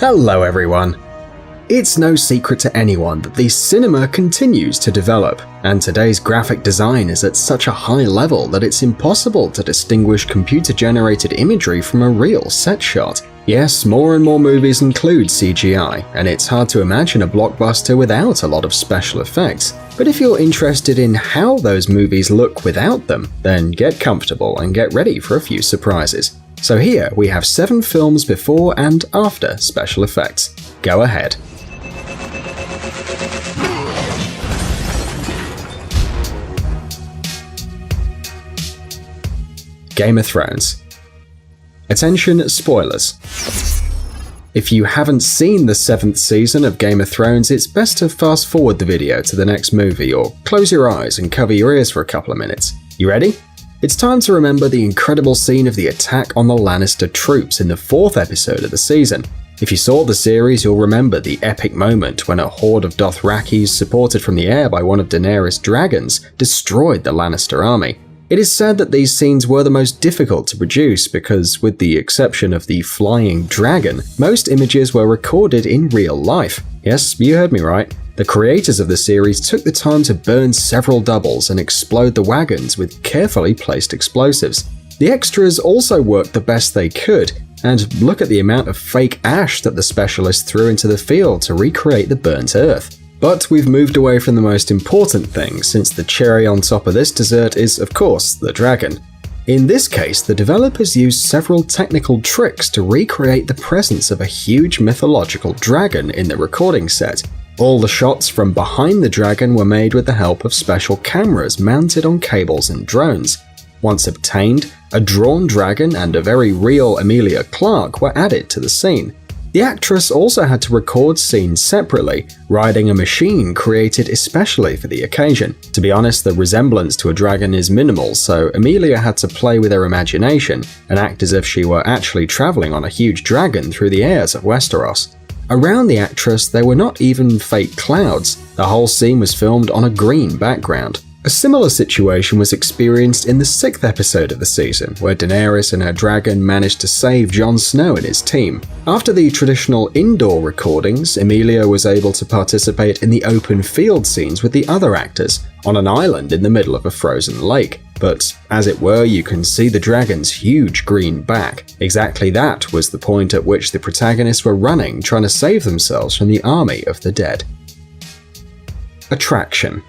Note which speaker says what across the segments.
Speaker 1: Hello everyone! It's no secret to anyone that the cinema continues to develop, and today's graphic design is at such a high level that it's impossible to distinguish computer-generated imagery from a real set shot. Yes, more and more movies include CGI, and it's hard to imagine a blockbuster without a lot of special effects. But if you're interested in how those movies look without them, then get comfortable and get ready for a few surprises. So here we have 7 films before and after special effects. Go ahead. Game of Thrones. Attention, spoilers. If you haven't seen the 7th season of Game of Thrones, it's best to fast forward the video to the next movie or close your eyes and cover your ears for a couple of minutes. You ready? It's time to remember the incredible scene of the attack on the Lannister troops in the 4th episode of the season. If you saw the series, you'll remember the epic moment when a horde of Dothrakis, supported from the air by one of Daenerys' dragons, destroyed the Lannister army. It is said that these scenes were the most difficult to produce because, with the exception of the flying dragon, most images were recorded in real life. Yes, you heard me right. The creators of the series took the time to burn several doubles and explode the wagons with carefully placed explosives. The extras also worked the best they could, and look at the amount of fake ash that the specialists threw into the field to recreate the burnt earth. But we've moved away from the most important thing, since the cherry on top of this dessert is, of course, the dragon. In this case, the developers used several technical tricks to recreate the presence of a huge mythological dragon in the recording set. All the shots from behind the dragon were made with the help of special cameras mounted on cables and drones. Once obtained, a drawn dragon and a very real Emilia Clarke were added to the scene. The actress also had to record scenes separately, riding a machine created especially for the occasion. To be honest, the resemblance to a dragon is minimal, so Emilia had to play with her imagination and act as if she were actually traveling on a huge dragon through the airs of Westeros. Around the actress, there were not even fake clouds. The whole scene was filmed on a green background. A similar situation was experienced in the 6th episode of the season, where Daenerys and her dragon managed to save Jon Snow and his team. After the traditional indoor recordings, Emilia was able to participate in the open field scenes with the other actors, on an island in the middle of a frozen lake. But, as it were, you can see the dragon's huge green back. Exactly that was the point at which the protagonists were running, trying to save themselves from the army of the dead. Attraction.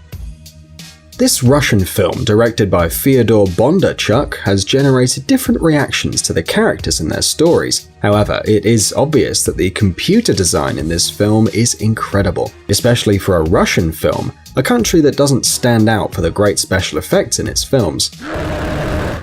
Speaker 1: This Russian film, directed by Fyodor Bondarchuk, has generated different reactions to the characters and their stories. However, it is obvious that the computer design in this film is incredible, especially for a Russian film, a country that doesn't stand out for the great special effects in its films.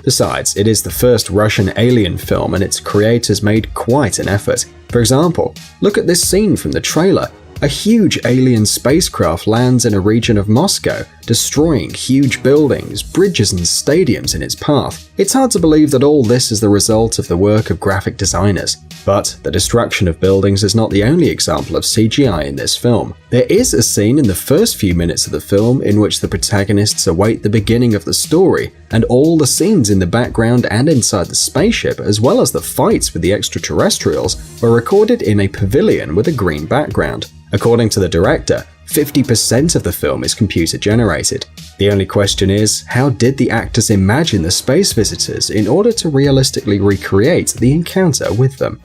Speaker 1: Besides, it is the first Russian alien film and its creators made quite an effort. For example, look at this scene from the trailer. A huge alien spacecraft lands in a region of Moscow, destroying huge buildings, bridges and stadiums in its path. It's hard to believe that all this is the result of the work of graphic designers. But the destruction of buildings is not the only example of CGI in this film. There is a scene in the first few minutes of the film in which the protagonists await the beginning of the story, and all the scenes in the background and inside the spaceship, as well as the fights with the extraterrestrials, were recorded in a pavilion with a green background. According to the director, 50% of the film is computer generated. The only question is, how did the actors imagine the space visitors in order to realistically recreate the encounter with them?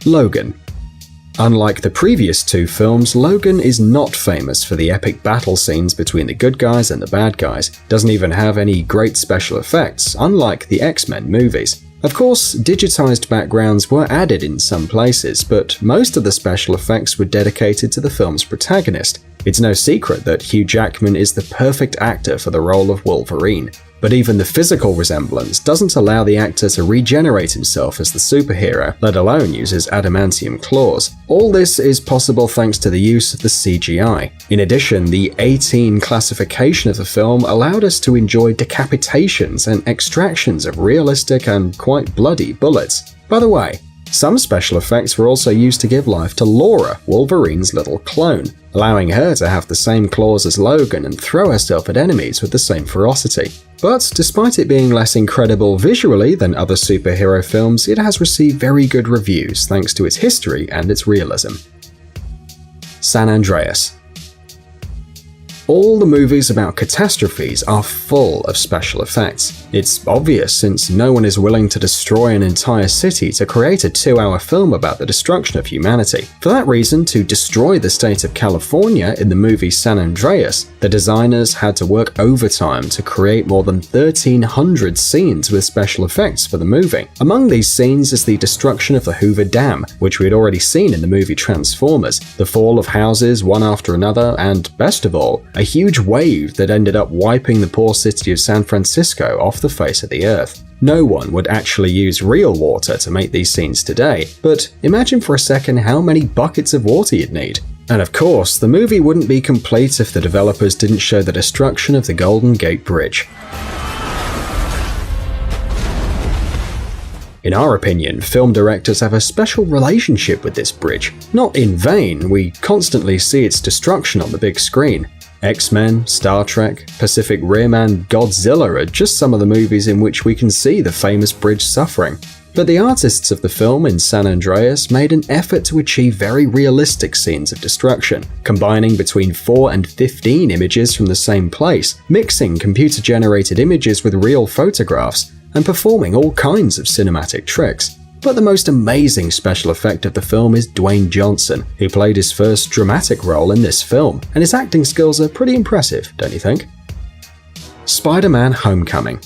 Speaker 1: Logan. Unlike the previous 2 films, Logan is not famous for the epic battle scenes between the good guys and the bad guys. Doesn't even have any great special effects, unlike the X-Men movies. Of course, digitized backgrounds were added in some places, but most of the special effects were dedicated to the film's protagonist. It's no secret that Hugh Jackman is the perfect actor for the role of Wolverine. But even the physical resemblance doesn't allow the actor to regenerate himself as the superhero, let alone use his adamantium claws. All this is possible thanks to the use of the CGI. In addition, the 18 classification of the film allowed us to enjoy decapitations and extractions of realistic and quite bloody bullets. By the way, Some special effects were also used to give life to Laura, Wolverine's little clone, allowing her to have the same claws as Logan and throw herself at enemies with the same ferocity. But despite it being less incredible visually than other superhero films, it has received very good reviews thanks to its history and its realism. San Andreas. All the movies about catastrophes are full of special effects. It's obvious since no one is willing to destroy an entire city to create a 2-hour film about the destruction of humanity. For that reason, to destroy the state of California in the movie San Andreas, the designers had to work overtime to create more than 1,300 scenes with special effects for the movie. Among these scenes is the destruction of the Hoover Dam, which we had already seen in the movie Transformers, the fall of houses one after another, and best of all, a huge wave that ended up wiping the poor city of San Francisco off the face of the earth. No one would actually use real water to make these scenes today, but imagine for a second how many buckets of water you'd need. And of course, the movie wouldn't be complete if the developers didn't show the destruction of the Golden Gate Bridge. In our opinion, film directors have a special relationship with this bridge. Not in vain, we constantly see its destruction on the big screen. X-Men, Star Trek, Pacific Rim, and Godzilla are just some of the movies in which we can see the famous bridge suffering. But the artists of the film in San Andreas made an effort to achieve very realistic scenes of destruction, combining between 4 and 15 images from the same place, mixing computer-generated images with real photographs, and performing all kinds of cinematic tricks. But the most amazing special effect of the film is Dwayne Johnson, who played his first dramatic role in this film, and his acting skills are pretty impressive, don't you think? Spider-Man: Homecoming.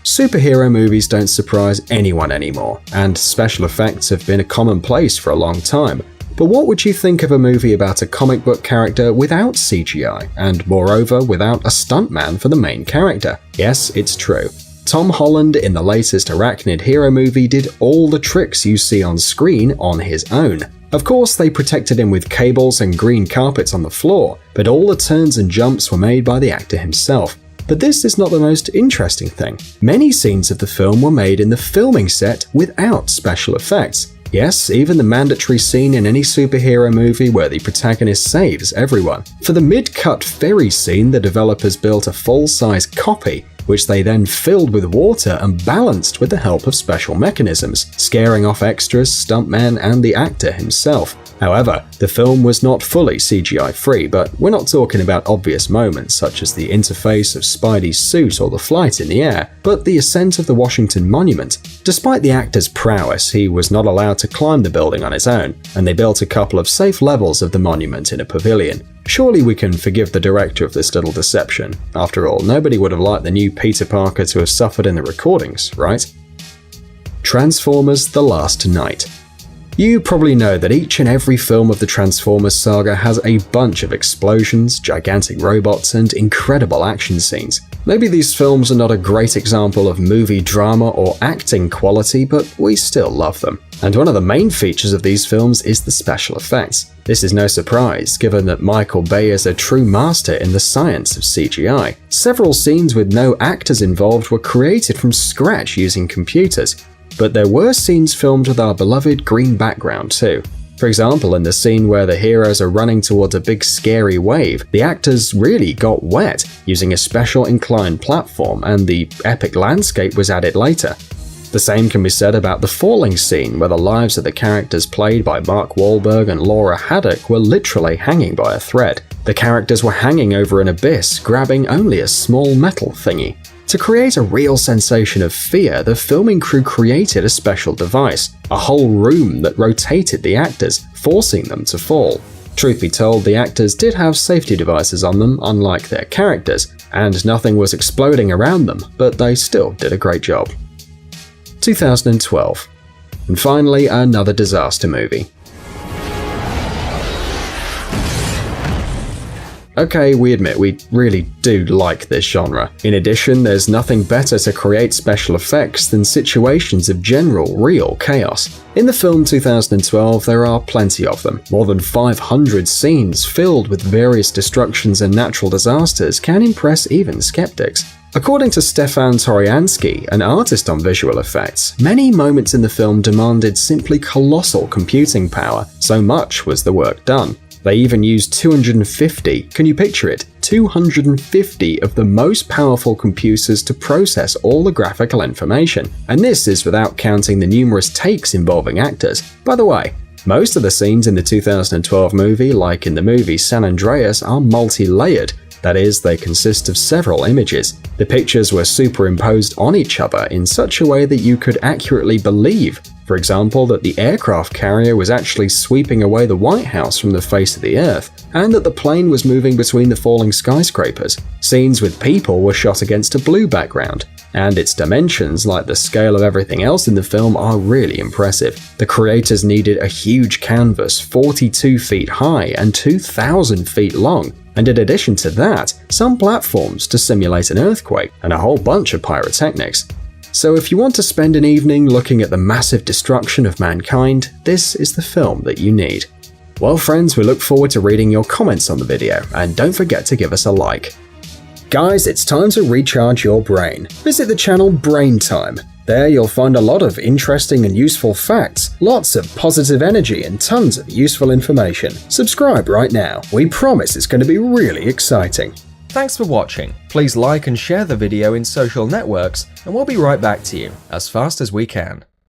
Speaker 1: Superhero movies don't surprise anyone anymore, and special effects have been a commonplace for a long time. But what would you think of a movie about a comic book character without CGI, and moreover without a stuntman for the main character? Yes, it's true. Tom Holland in the latest Arachnid Hero movie did all the tricks you see on screen on his own. Of course, they protected him with cables and green carpets on the floor, but all the turns and jumps were made by the actor himself. But this is not the most interesting thing. Many scenes of the film were made in the filming set without special effects. Yes, even the mandatory scene in any superhero movie where the protagonist saves everyone. For the mid-cut ferry scene, the developers built a full-size copy, which they then filled with water and balanced with the help of special mechanisms, scaring off extras, stuntmen, and the actor himself. However, the film was not fully CGI-free, but we're not talking about obvious moments such as the interface of Spidey's suit or the flight in the air, but the ascent of the Washington Monument. Despite the actor's prowess, he was not allowed to climb the building on his own, and they built a couple of safe levels of the monument in a pavilion. Surely we can forgive the director of this little deception. After all, nobody would have liked the new Peter Parker to have suffered in the recordings, right? Transformers: The Last Knight. You probably know that each and every film of the Transformers saga has a bunch of explosions, gigantic robots, and incredible action scenes. Maybe these films are not a great example of movie drama or acting quality, but we still love them. And one of the main features of these films is the special effects. This is no surprise, given that Michael Bay is a true master in the science of CGI. Several scenes with no actors involved were created from scratch using computers. But there were scenes filmed with our beloved green background too. For example, in the scene where the heroes are running towards a big scary wave, the actors really got wet using a special inclined platform, and the epic landscape was added later. The same can be said about the falling scene, where the lives of the characters played by Mark Wahlberg and Laura Haddock were literally hanging by a thread. The characters were hanging over an abyss, grabbing only a small metal thingy. To create a real sensation of fear, the filming crew created a special device, a whole room that rotated the actors, forcing them to fall. Truth be told, the actors did have safety devices on them, unlike their characters, and nothing was exploding around them, but they still did a great job. 2012. And finally, another disaster movie. Okay, we admit we really do like this genre. In addition, there's nothing better to create special effects than situations of general, real chaos. In the film 2012, there are plenty of them. More than 500 scenes filled with various destructions and natural disasters can impress even skeptics. According to Stefan Toriansky, an artist on visual effects, many moments in the film demanded simply colossal computing power, so much was the work done. They even used 250, can you picture it, 250 of the most powerful computers to process all the graphical information. And this is without counting the numerous takes involving actors. By the way, most of the scenes in the 2012 movie, like in the movie San Andreas, are multi-layered. That is, they consist of several images. The pictures were superimposed on each other in such a way that you could accurately believe, for example, that the aircraft carrier was actually sweeping away the White House from the face of the Earth, and that the plane was moving between the falling skyscrapers. Scenes with people were shot against a blue background, and its dimensions, like the scale of everything else in the film, are really impressive. The creators needed a huge canvas 42 feet high and 2,000 feet long, and in addition to that, some platforms to simulate an earthquake, and a whole bunch of pyrotechnics. So if you want to spend an evening looking at the massive destruction of mankind, this is the film that you need. Well friends, we look forward to reading your comments on the video, and don't forget to give us a like. Guys, it's time to recharge your brain. Visit the channel Brain Time. There you'll find a lot of interesting and useful facts, lots of positive energy and tons of useful information. Subscribe right now. We promise it's going to be really exciting.
Speaker 2: Thanks for watching. Please like and share the video in social networks, and we'll be right back to you as fast as we can.